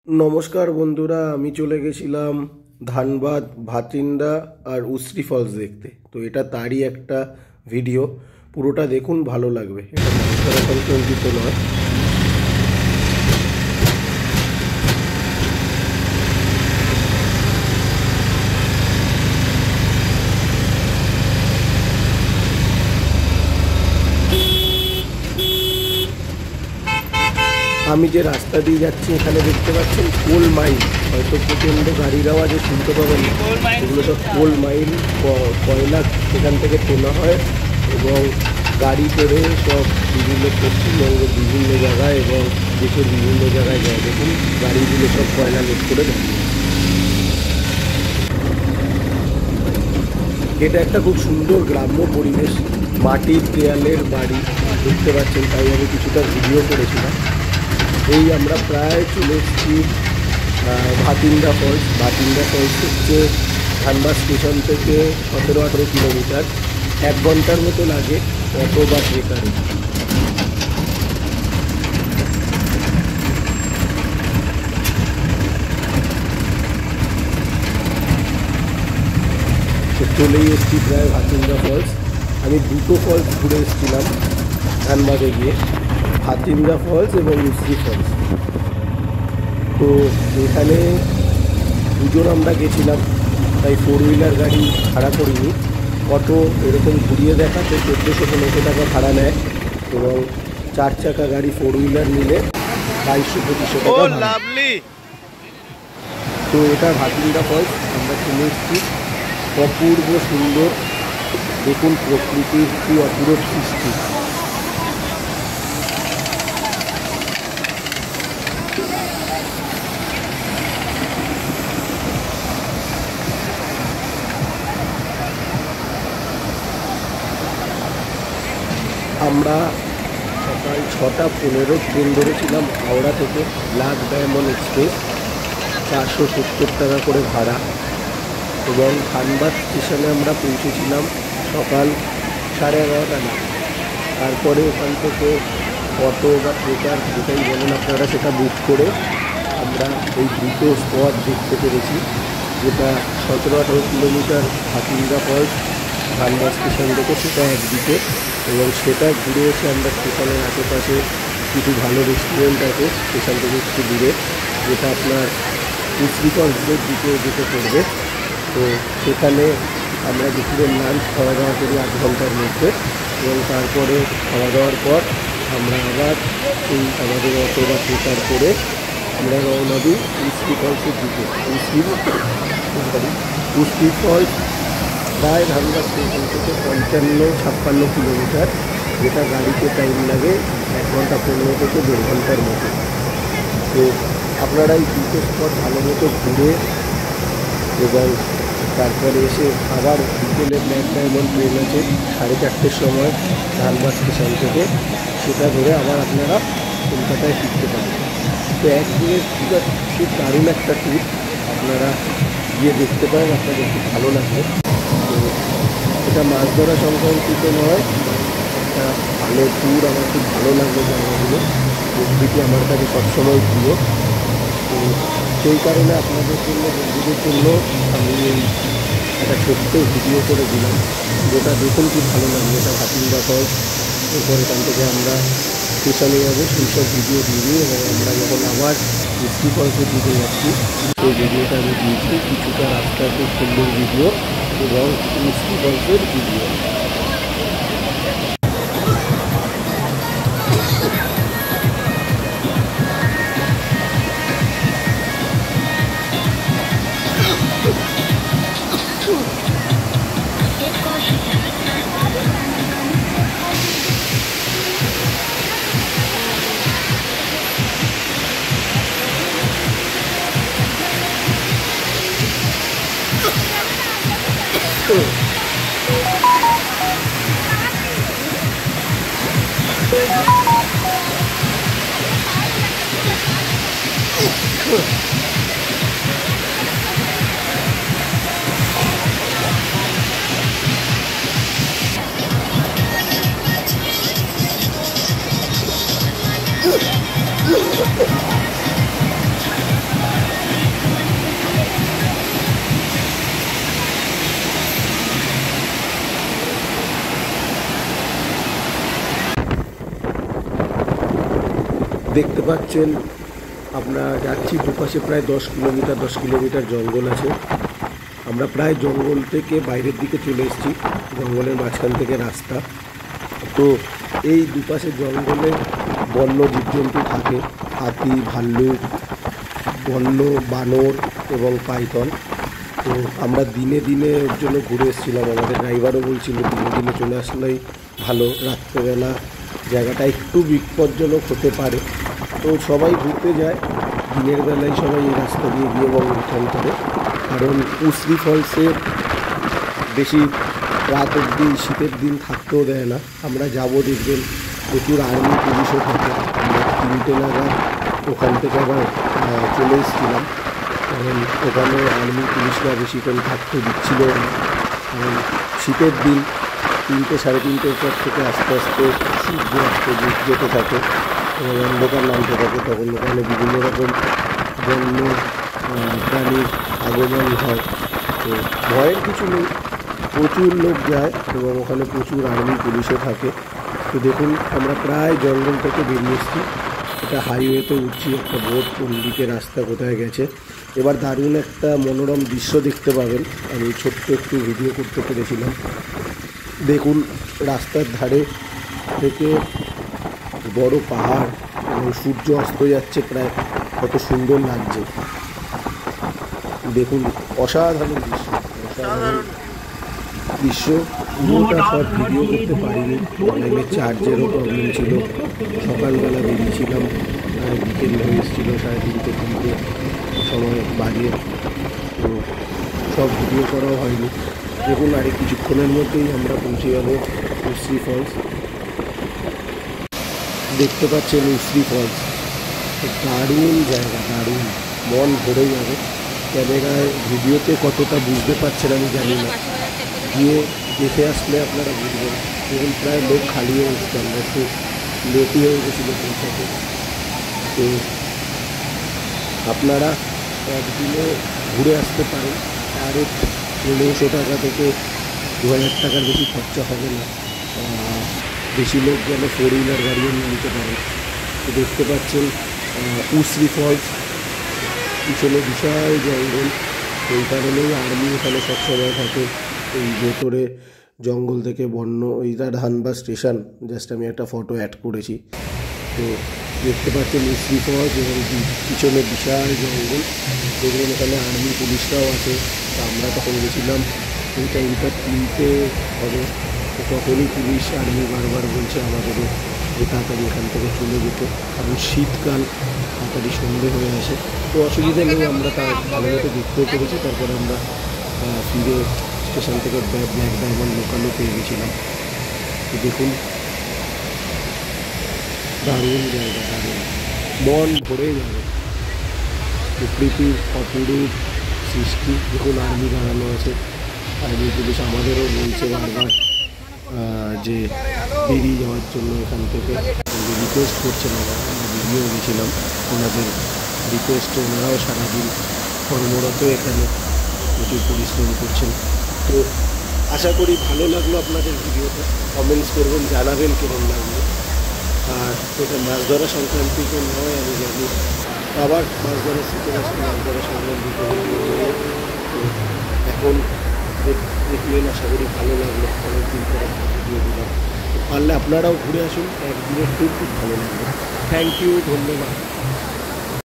নমস্কার বন্ধুরা, আমি চলে গেছিলাম ধানবাদ, ভাতিন্দা আর উশ্রী ফলস দেখতে। তো এটা তারই একটা ভিডিও, পুরোটা দেখুন, ভালো লাগবে। এটা পরিকল্পিত নয়। আমি যে রাস্তা দিয়ে যাচ্ছি এখানে দেখতে পাচ্ছেন কোল মাইল, হয়তো প্রচণ্ড গাড়ির আওয়াজে শুনতে পাবেন। এগুলো সব কোল মাইল, কয়লা সেখান থেকে তোলা হয় এবং গাড়ি করে সব বিভিন্ন পশ্চিমবঙ্গের বিভিন্ন জায়গায় এবং দেশের বিভিন্ন জায়গায় যায়। দেখুন গাড়িগুলো সব কয়লা লোড করে দেয়। এটা একটা খুব সুন্দর গ্রাম্য পরিবেশ, মাটির দেয়ালের বাড়ি দেখতে পাচ্ছেন, তাই আমি কিছুটা ভিডিও করেছিলাম। এই আমরা প্রায় চলে এসেছি ভাতিন্দা ফলস। ভাতিন্দা ফলস হচ্ছে ধানবাদ স্টেশন থেকে 17-18 কিলোমিটার। 1 ঘন্টার মতো লাগে অটো বা ট্রেকারে। তো চলেই এসেছি প্রায় ভাতিন্দা ফলস। আমি দুটো ফলস ঘুরে এসেছিলাম ধানবাদে গিয়ে, ভাতিন্দা ফলস এবং উশ্রী ফলস। তো এখানে দুজন আমরা গেছিলাম, তাই 4 হুইলার গাড়ি ভাড়া করিনি, অটো এরকম ঘুরিয়ে দেখাতে 1400-1500 টাকা ভাড়া নেয় এবং 4 চাকা গাড়ি 4 হুইলার নিলে 2200-2500 টাকা ভাড়া। তো এটা ভাতিন্দা ফলস, আমরা চলে এসেছি। অপূর্ব সুন্দর, দেখুন প্রকৃতির কি অপূর্ব সৃষ্টি। আমরা সকাল 6:15 ট্রেন ধরেছিলাম হাওড়া থেকে, ব্ল্যাক ডায়মন্ড এক্সপ্রেস, 470 টাকা করে ভাড়া। এবং ধানবাদ স্টেশনে আমরা পৌঁছেছিলাম সকাল 11:30 নাগাদ। তারপরে ওখান থেকে অটো বা ট্রেকার যেটাই বলেন আপনারা, সেটা বুক করে আমরা এই দুটো স্পট দেখতে পেরেছি, যেটা 17-18 kilometre Bathinda false Dhanbad station থেকে, সেটা একদিকে। এবং সেটা ঘুরে এসে আমরা স্টেশনের আশেপাশে কিছু ভালো রেস্টুরেন্ট আছে স্টেশন থেকে একটু দূরে, যেটা আপনার উশ্রী ফলসের দিকে যেতে পড়বে। তো সেখানে আমরা দুপুরের লাঞ্চ খাওয়া দাওয়া করি 8 ঘন্টার মধ্যে, এবং তারপরে খাওয়া দাওয়ার পর আমরা আবার এই আমাদের অটো বা ট্রেকার করে আমরা রওনা দিই উশ্রী ফলসের দিকে। উশ্রী ফলস প্রায় ধানবাদ স্টেশন থেকে 55-56 কিলোমিটার, যেটা গাড়িতে টাইম লাগে 1 ঘন্টা 15 থেকে 1.5 ঘন্টার মতো। তো আপনারা এই দুটো স্পট ভালো মতো ঘুরে এবং তারপরে এসে আবার বিকেলে ব্ল্যাক ডায়মন্ড ট্রেন আছে 4:30-র সময় ধানবাদ স্টেশন থেকে, সেটা ধরে আবার আপনারা কলকাতায় ফিরতে পারেন। তো একদিনের খুব দারুণ একটা ট্যুর, আপনারা গিয়ে দেখতে পারেন, আপনাদের খুব ভালো লাগবে। তো এটা মাছ ধরা সংক্রান্তিত নয়, একটা ভালো ট্যুর। আমার খুব ভালো লাগলো জায়গাগুলো, প্রকৃতি আমার কাছে সবসময় প্রিয়। তো সেই কারণে আপনাদের জন্য, বন্ধুদের জন্য আমি এই একটা ছোট্ট ভিডিও করে দিলাম, যেটা দেখুন খুব ভালো লাগবে। এটা ভাতিন্দা ফলস, এরপর এখান থেকে আমরা স্টেশনে যাবো, সেই সব ভিডিও দিয়ে এবং আমরা যখন আবার উশ্রী ফলসের দিকে যাচ্ছি সেই ভিডিওটা আমি দিয়েছি। কিছুটা রাস্তার খুব সুন্দর ভিডিও এবং উশ্রী ফলসের ভিডিও। দেখতে পাচ্ছেন আমরা যাচ্ছি, দুপাশে প্রায় 10 কিলোমিটার জঙ্গল আছে। আমরা প্রায় জঙ্গল থেকে বাইরের দিকে চলে এসেছি, জঙ্গলের মাঝখান থেকে রাস্তা। তো এই দুপাশে জঙ্গলে বন্য জীবজন্তু থাকে, হাতি, ভাল্লুক, বন্য বানর এবং পাইথন। তো আমরা দিনে দিনে ওর জন্য ঘুরে এসেছিলাম। আমাদের ড্রাইভারও বলছিল দিনে দিনে চলে আসলেই ভালো, রাত্রেবেলা জায়গাটা একটু বিপজ্জনক হতে পারে। তো সবাই ঘুরতে যায় দিনের বেলায়, সবাই এই রাস্তা দিয়ে গিয়ে এবং রিটার্ন করে, কারণ উসরি ফলসে বেশি রাত অবধি শীতের দিন থাকতেও দেয় না। আমরা যাবো, দেখবেন প্রচুর আর্মি পুলিশও থাকে। আমরা 3টে নাগাদ ওখান থেকে আবার চলে এসেছিলাম, কারণ ওখানে আর্মি পুলিশরা বেশিক্ষণ থাকতে দিচ্ছিল না। কারণ শীতের দিন 3টে সাড়ে 3টের পর থেকে আস্তে আস্তে সূর্য অস্ত যেতে থাকে এবং অন্ধকার নামতে থাকে। তখন ওখানে বিভিন্ন রকম বন্য প্রাণীর আগমন হয়। তো ভয়ের কিছু নেই, প্রচুর লোক যায় এবং ওখানে প্রচুর আর্মি পুলিশও থাকে। তো দেখুন আমরা প্রায় জঙ্গল থেকে বেরিয়ে এসেছি, এটা হাইওয়েতে উঠছি। একটা বোট কোন দিকে রাস্তা কোথায় গেছে। এবার দারুণ একটা মনোরম দৃশ্য দেখতে পাবেন। আমি ছোট্ট একটু ভিডিও করতে পেরেছিলাম। দেখুন রাস্তার ধারে থেকে বড় পাহাড় এবং সূর্য অস্ত যাচ্ছে, প্রায় কত সুন্দর লাগছে। দেখুন অসাধারণ দৃশ্য, অসাধারণ দৃশ্য। পুরোটা সব ভিডিও করতে পারিনি, মোবাইলের চার্জেরও প্রবলেম ছিল। সকালবেলা বেরিয়েছিলাম, বিকেল হয়ে এসেছিল 3:30 সময় বাজে। তো সব ভিডিও করাও হয়নি। দেখুন আর কিছুক্ষণের মধ্যেই আমরা পৌঁছে যাব উসরি ফলস। দেখতে পাচ্ছেন উসরি ফলস, দারুণ জায়গা, দারুণ, মন ভরে যাবে। ক্যামেরায় ভিডিওতে কতটা বুঝতে পারছেন আমি জানি না, গিয়ে দেখে আসলে আপনারা বুঝবেন। দেখুন প্রায় লোক খালি হয়ে এসেছে, আমরা একটু লেটই হয়ে গেছিলো পৌঁছাতে। তো আপনারা একদিনে ঘুরে আসতে পারেন, ডাইরেক্ট 1500 টাকা থেকে 2000 টাকার বেশি খরচা হবে না। বেশি লোক গেলে 4-হুইলার গাড়িও নিয়ে নিতে পারেন। তো দেখতে পাচ্ছেন উসরি ফলস, পিছনে বিশাল জঙ্গল। এই কারণেই আর্মি এখানে সবসময় থাকে। এই ভেতরে জঙ্গল থেকে বন্য, এইটা ধানবা স্টেশন, জাস্ট আমি একটা ফটো অ্যাড করেছি। তো দেখতে পাচ্ছেন উসরি ফলস এবং পিছনে বিশাল জঙ্গল। দেখবেন এখানে আর্মি পুলিশরাও আছে। তো আমরা তখন গেছিলাম এই টাইমটা 3টে হবে। তো তখনই পুলিশ আর্মি বারবার বলছে আমাদেরও যে তাড়াতাড়ি এখান থেকে চলে যেতে, কারণ শীতকাল, তাড়াতাড়ি সন্ধে হয়ে আসে। তো অসুবিধা নেই, আমরা তার ভালো মতো দেখতেও পেরেছি। তারপরে আমরা ফিরে স্টেশন থেকে ব্ল্যাক ডায়মন্ড লোকালও পেয়ে গেছিলাম। তো দেখুন দারুণ জায়গা, দারুণ, মন ভরে যাবে। প্রকৃতির অপরূপ সৃষ্টি। দেখুন আর্মি দাঁড়ানো আছে, আর্মি পুলিশ আমাদেরও বলছে বারবার যে বেরিয়ে যাওয়ার জন্য এখান থেকে, রিকোয়েস্ট করছেন। আমরা বেরিয়েও গেছিলাম ওনাদের রিকোয়েস্টে। ওনারাও সারাদিন কর্মরত এখানে, প্রচুর পরিশ্রম করছেন। তো আশা করি ভালো লাগলো আপনাদের ভিডিওটা। কমেন্টস করবেন, জানাবেন কেমন লাগলো। আর এটা মাছ ধরা সংক্রান্তি তো নয় আমি জানি, আবার মাছ ধরা শিখে আসছি, মাছ ধরা সংক্রান্তি। তো এখন দেখলেন, আশা করি ভালো লাগলো। অনেকদিন পরে ভিডিও দিলাম। পারলে আপনারাও ঘুরে আসুন, একদিনের ট্যুর খুব ভালো লাগবে। থ্যাংক ইউ, ধন্যবাদ।